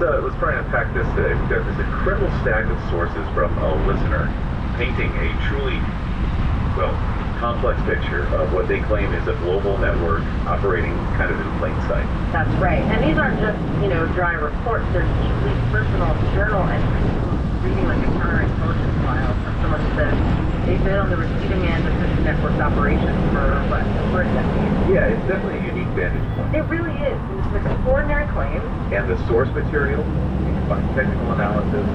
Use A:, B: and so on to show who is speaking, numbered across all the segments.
A: let's try and unpack this today. We've got this incredible stack of sources from a listener painting a truly, well, complex picture of what they claim is a global network operating kind of in plain sight.
B: That's right. And these aren't just, dry reports. They're deeply personal journal entries, reading like a counterintelligence file from someone who says they've been on the receiving end of this network's operations for a decade.
A: Yeah, it's definitely a unique vantage point.
B: It really is. It's an extraordinary claim.
A: And the source material, you can find technical analysis,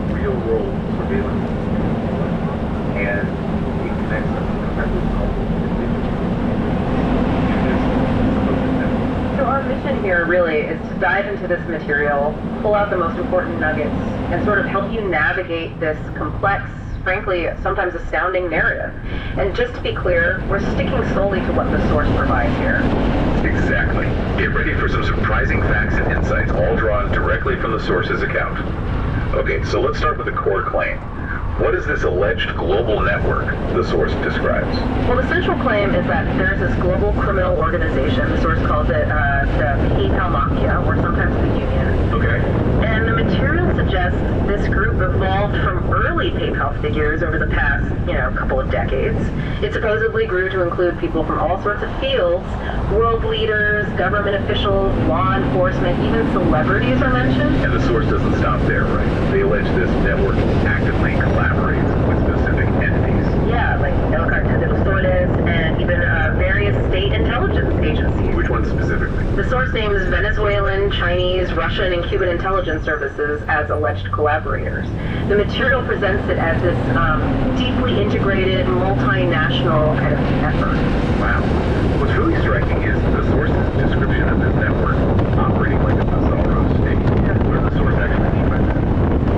A: real-world surveillance, and it connects them to incredibly powerful individuals.
B: So our mission here really is to dive into this material, pull out the most important nuggets, and sort of help you navigate this complex, frankly, sometimes astounding narrative. And just to be clear, we're sticking solely to what the source provides here.
A: Exactly. Get ready for some surprising facts and insights, all drawn directly from the source's account. Okay, so let's start with the core claim. What is this alleged global network the source describes?
B: Well, the central claim is that there's this global criminal organization, the source calls it the PayPal Mafia, or sometimes the Union.
A: Okay.
B: And the material suggests this group evolved from early PayPal figures over the past, couple of decades. It supposedly grew to include people from all sorts of fields, world leaders, government officials, law enforcement, even celebrities are mentioned.
A: And the source doesn't stop there, right? They allege this network actively collaborates with specific entities.
B: Yeah, like El Cartel de los Soles and even various state intelligence agencies.
A: Which ones specifically?
B: The source names Venezuelan, Chinese, Russian, and Cuban intelligence services as alleged collaborators. The material presents it as this deeply integrated, multinational kind of effort.
A: Wow. What's really striking is the source's description of this network operating like a bizarro state. Yeah. What does the source actually mean by that?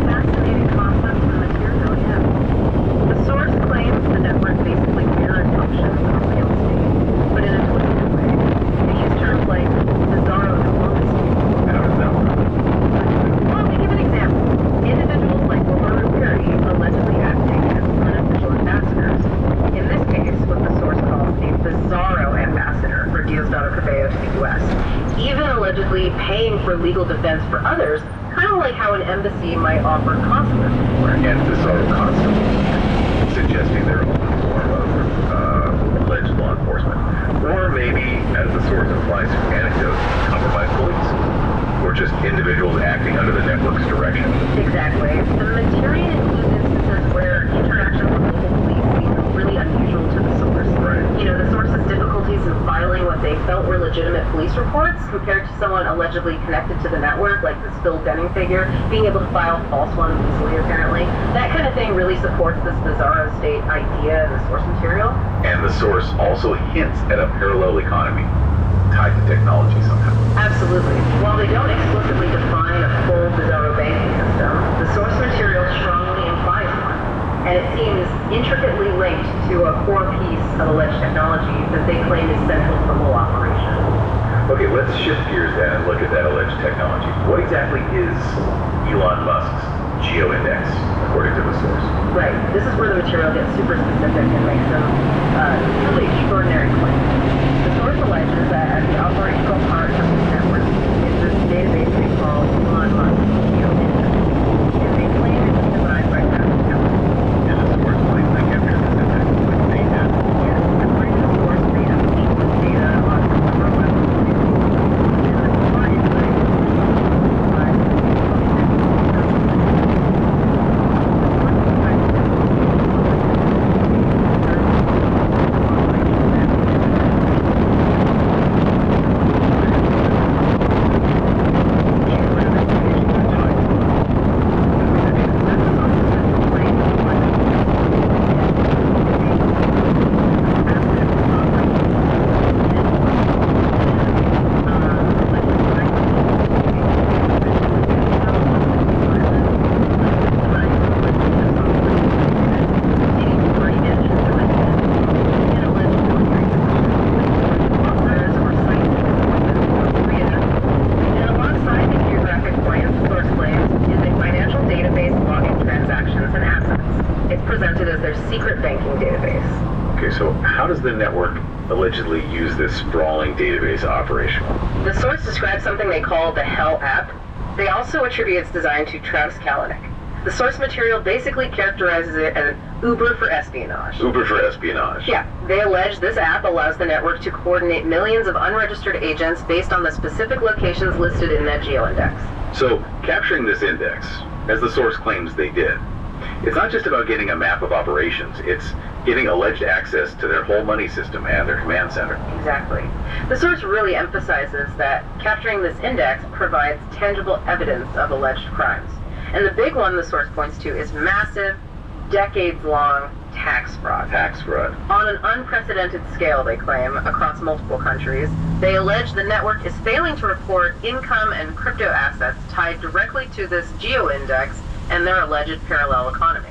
B: Fascinating concept in the material, yeah. The source claims the network basically mirrors functions of a real state, but in a twisted way. They use terms like bizarro diplomacy.
A: How does that work?
B: Well, to give an example, individuals like Roman Perry allegedly acting as unofficial ambassadors. In this case, what the source calls a bizarro ambassador for diosdadoxi to the U.S., even allegedly paying for legal defense for others, kind of like how an embassy might offer consular support.
A: And bizarro constantly suggesting their own form of alleged law enforcement. Or maybe, as the source implies from anecdotes, compromised police. Or just individuals acting under the network's direction.
B: Exactly. The material includes instances where interactions with local police seem really unusual to the source.
A: Right.
B: The source's difficulties in filing what they felt were legitimate police reports compared to someone allegedly connected to the network, like this Phil Denning figure, being able to file false ones easily, apparently. That kind of thing really supports this bizarro state idea in the source material.
A: And the source also hints at a parallel economy tied to technology somehow.
B: Absolutely. While they don't explicitly define a full bizarro banking system, the source material strongly implies one. And it seems intricately linked to a core piece of alleged technology that they claim is central to the whole operation.
A: Okay, let's shift gears then and look at that alleged technology. What exactly is Elon Musk's GEO-index, according to the source?
B: Right. This is where the material gets super specific and makes some really extraordinary claims. The source alleges that at the operational heart of this network is this database they call Elon Musk's GEO-index. And they claim it's designed by Pascal.
A: And the source claims they get their specific with data.
B: Yes, according to the source, they have sequence data on a number of web pages. And the core insight is
A: The network allegedly use this sprawling database operational?
B: The source describes something they call the Hell app. They also attribute its design to Travis Kalanick. The source material basically characterizes it as an Uber for espionage.
A: Uber for espionage.
B: Yeah, they allege this app allows the network to coordinate millions of unregistered agents based on the specific locations listed in that geo-index.
A: So, capturing this index, as the source claims they did, it's not just about getting a map of operations, it's getting alleged access to their whole money system and their command center.
B: Exactly. The source really emphasizes that capturing this index provides tangible evidence of alleged crimes. And the big one the source points to is massive, decades-long tax fraud.
A: Tax fraud.
B: On an unprecedented scale, they claim, across multiple countries. They allege the network is failing to report income and crypto assets tied directly to this geo-index and their alleged parallel economy.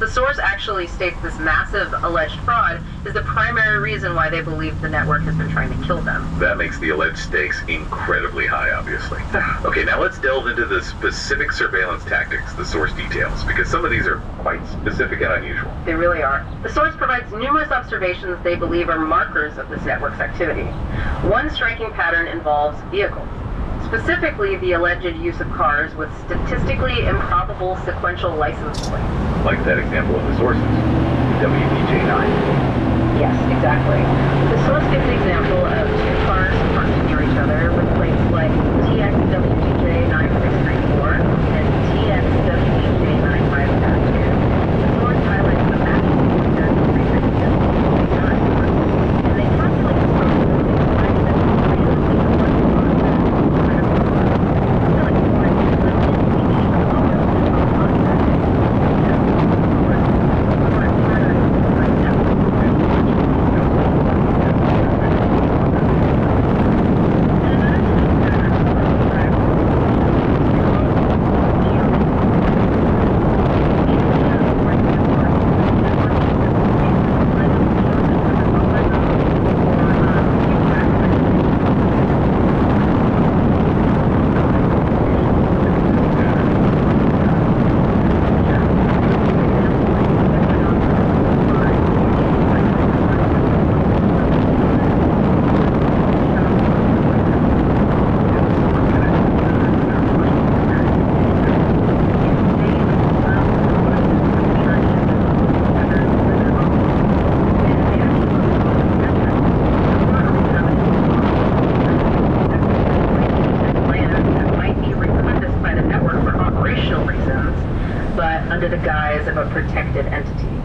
B: The source actually states this massive alleged fraud is the primary reason why they believe the network has been trying to kill them.
A: That makes the alleged stakes incredibly high, obviously. Okay, now let's delve into the specific surveillance tactics the source details, because some of these are quite specific and unusual.
B: They really are. The source provides numerous observations they believe are markers of this network's activity. One striking pattern involves vehicles. Specifically, the alleged use of cars with statistically improbable sequential license plates.
A: Like that example of the sources, WDJ9.
B: Yes, exactly. The source gives an example of two cars parked near each other with plates like TXWDJ9634 and TXWDJ95-2. The source highlights the matching features of recent and they calculate the probability of license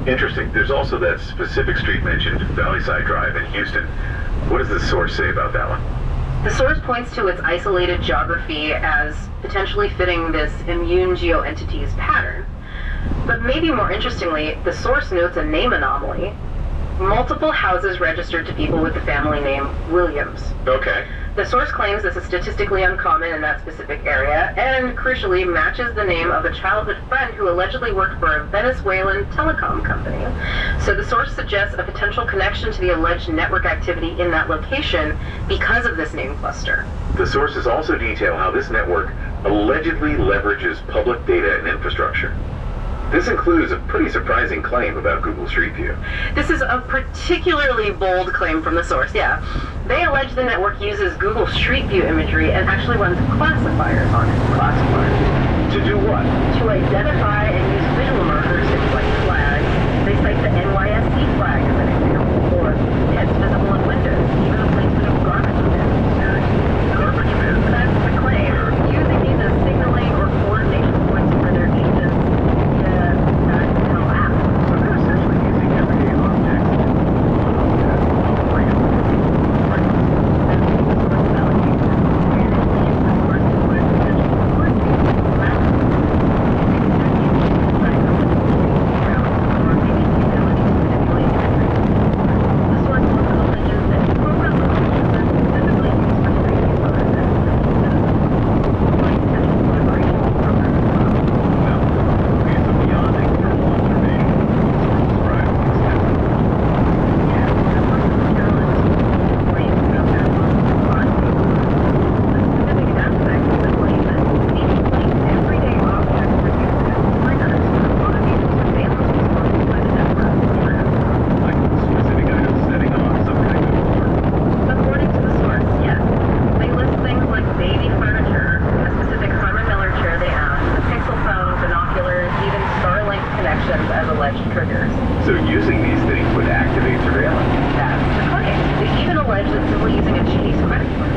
A: Interesting. There's also that specific street mentioned, Valleyside Drive in Houston. What does the source say about that one?
B: The source points to its isolated geography as potentially fitting this immune geo-entity's pattern. But maybe more interestingly, the source notes a name anomaly. Multiple houses registered to people with the family name Williams.
A: Okay.
B: The source claims this is statistically uncommon in that specific area, and crucially matches the name of a childhood friend who allegedly worked for a Venezuelan telecom company. So the source suggests a potential connection to the alleged network activity in that location because of this name cluster.
A: The sources also detail how this network allegedly leverages public data and infrastructure. This includes a pretty surprising claim about Google Street View.
B: This is a particularly bold claim from the source, yeah. They allege the network uses Google Street View imagery and actually runs classifiers on it.
A: Classifiers? To do what?
B: To identify and use visual markers, things like flags. They cite the NYSC flag as an example, or heads visible in windows, even the placement of garbage bins.
A: Garbage bins?
B: That's the claim. Using these as signaling or coordination points for their agents.
A: So they're essentially using everyday objects as operators. Right.
B: as alleged triggers.
A: So using these things would activate surveillance.
B: That's the claim. They even allege that simply using a Chase credit card.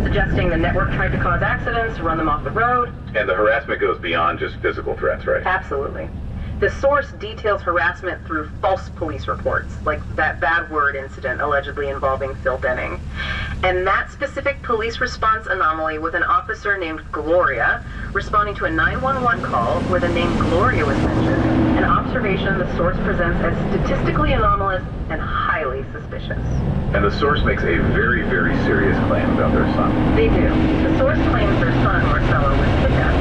B: Suggesting the network tried to cause accidents, run them off the road.
A: And the harassment goes beyond just physical threats, right?
B: Absolutely. The source details harassment through false police reports, like that bad word incident allegedly involving Phil Denning. And that specific police response anomaly with an officer named Gloria responding to a 911 call where the name Gloria was mentioned, an observation the source presents as statistically anomalous and highly suspicious.
A: And the source makes a very, very serious claim about their son.
B: They do. The source claims their son, Marcelo, was kidnapped.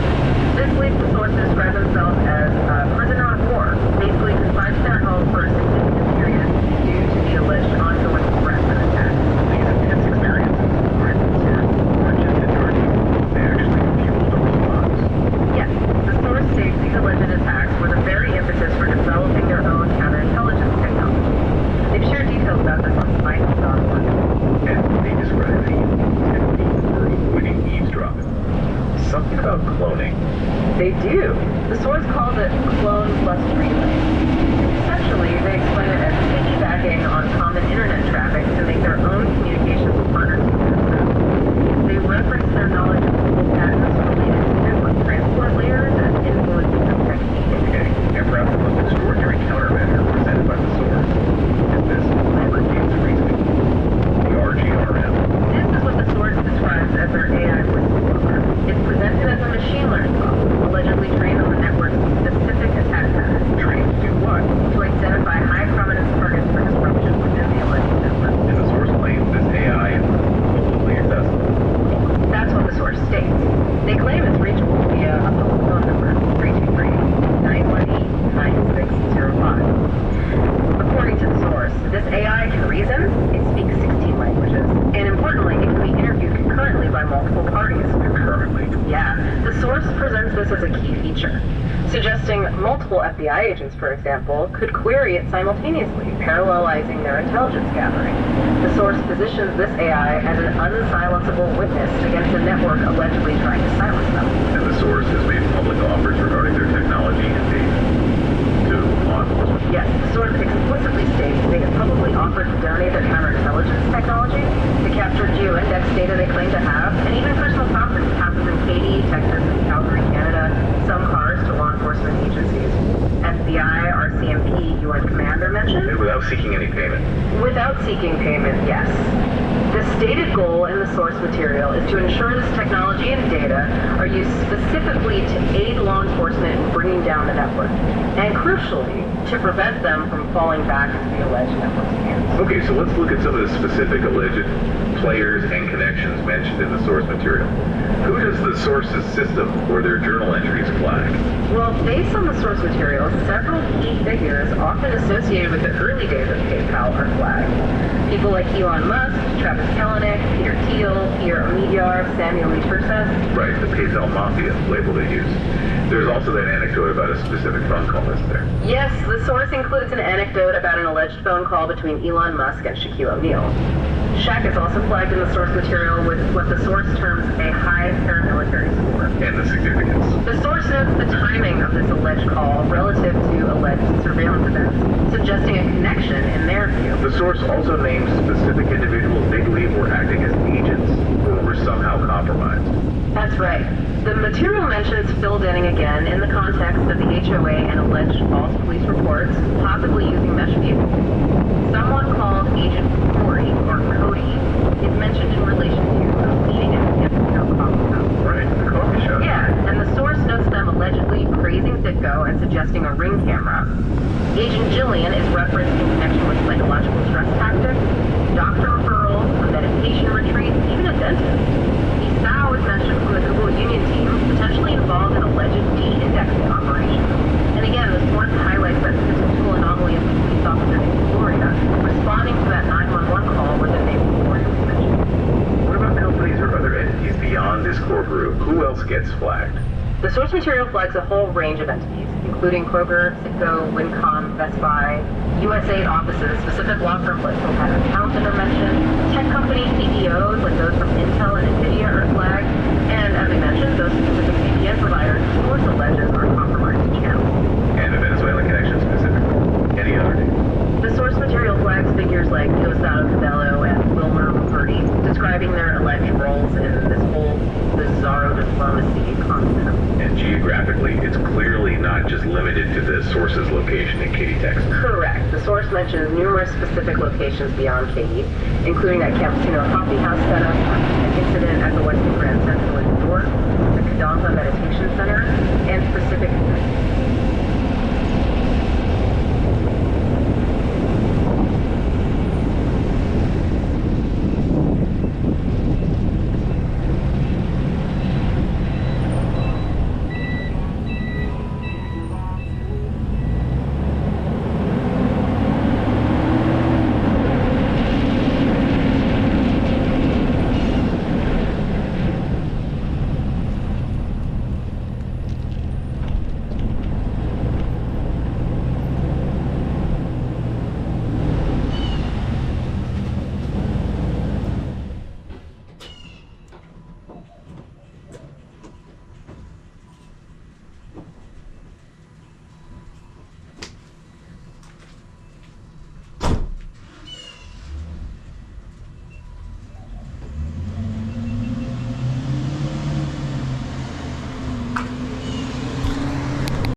B: This leads the source to describe themselves as a prisoner of war, basically confined to their home for a significant period due to the alleged ongoing threats and attacks.
A: These intense experiences, according to the source, weren't just enduring, they actually fueled a response.
B: Yes, the source states these alleged attacks were the very impetus for developing their own counterintelligence technology. They've shared details about this on science.org.
A: And they describe a technique for avoiding eavesdropping. Something about cloning.
B: They do. The source calls it clone plus relay. Essentially, they explain it as piggybacking on common internet traffic to make their own communications partner systems. They reference their knowledge of global patterns related to network transport layers as influencing this technique.
A: Okay, and perhaps the most extraordinary countermeasure presented by the source is this Robert Gates reasoning, the RGRM.
B: This is what the source describes as their AI whistleblower. It's presented as a machine learning model, allegedly trained on the network's specific attack pattern.
A: Trained to do what?
B: To identify high prominence targets for disruption within the alleged network.
A: And the source claims this AI is completely accessible.
B: That's what the source states. They claim it's reachable via a public phone number, 323-918-9605. According to the source, this AI can reason, it speaks 16 languages, and importantly, it can be interviewed concurrently by multiple parties.
A: Concurrently.
B: Yeah, the source presents this as a key feature, suggesting multiple FBI agents, for example, could query it simultaneously, parallelizing their intelligence gathering. The source positions this AI as an unsilenceable witness against a network allegedly trying to silence them.
A: And the source has made public offers regarding their technology and data to law enforcement.
B: Yes, the source explicitly states they have publicly offered to donate their counterintelligence technology to capture geoindex data they claim to have, and even personal property, houses in Katy, Texas, and Calgary, Canada, some cars to law enforcement agencies. FBI, RCMP, UN Command are mentioned.
A: And without seeking any payment.
B: Without seeking payment, yes. The stated goal in the source material is to ensure this technology and data are used specifically to aid law enforcement in bringing down the network, and crucially, to prevent them from falling back into the alleged network's hands.
A: Okay, so let's look at some of the specific alleged players and connections mentioned in the source material. Who does the source's system or their journal entries flag?
B: Well, based on the source material, several key figures often associated with the early days of PayPal are flagged. People like Elon Musk, Travis Kalanick, Peter Thiel, Pierre Omidyar, Samuel E. Tursas.
A: Right, the PayPal Mafia label they use. There's also that anecdote about a specific phone call, isn't there?
B: Yes, the source includes an anecdote about an alleged phone call between Elon Musk and Shaquille O'Neal. Shaq is also flagged in the source material with what the source terms a high paramilitary score.
A: And the significance.
B: The source notes the timing of this alleged call relative to alleged surveillance events, suggesting a connection in their view.
A: The source also names specific individuals they believe were acting as agents or were somehow compromised.
B: That's right. The material mentions Phil Denning again in the context of the HOA and alleged false police reports, possibly using mesh vehicles. Someone called Agent Corey, or Cody, is mentioned in relation to a meeting at the Citgo coffee house.
A: Right, the coffee shop.
B: Yeah, and the source notes them allegedly praising Citgo and suggesting a ring camera. Agent Jillian is referenced in connection with psychological stress tactics, doctor referrals, a meditation retreat, even a dentist. Isao is mentioned from the Google Union team, potentially involved in alleged de-indexing operations. And again, the source highlights that statistical anomaly of the police officer named Gloria, responding to that 911 call where the name Gloria was mentioned.
A: What about companies or other entities beyond this core group? Who else gets flagged?
B: The source material flags a whole range of entities, including Kroger, Citgo, Wincom, Best Buy, USA offices, specific law firms like Philpott Accountant are mentioned, tech company CEOs like those from Intel and NVIDIA are flagged, and as I mentioned, those specific VPN providers the source alleges are compromised channels.
A: And the Venezuelan connection specifically. Any other name?
B: The source material flags figures like Diosdado and Wilmer Ruperti, describing their alleged roles in this whole bizarro diplomacy concept.
A: And geographically, it's clearly not just limited to the source's location in Katy, Texas.
B: Correct. The source mentions numerous specific locations beyond Katy, including that Campesino Coffee House setup, an incident at the Westin Grand Central in New York, the Kadampa Meditation Center, and specific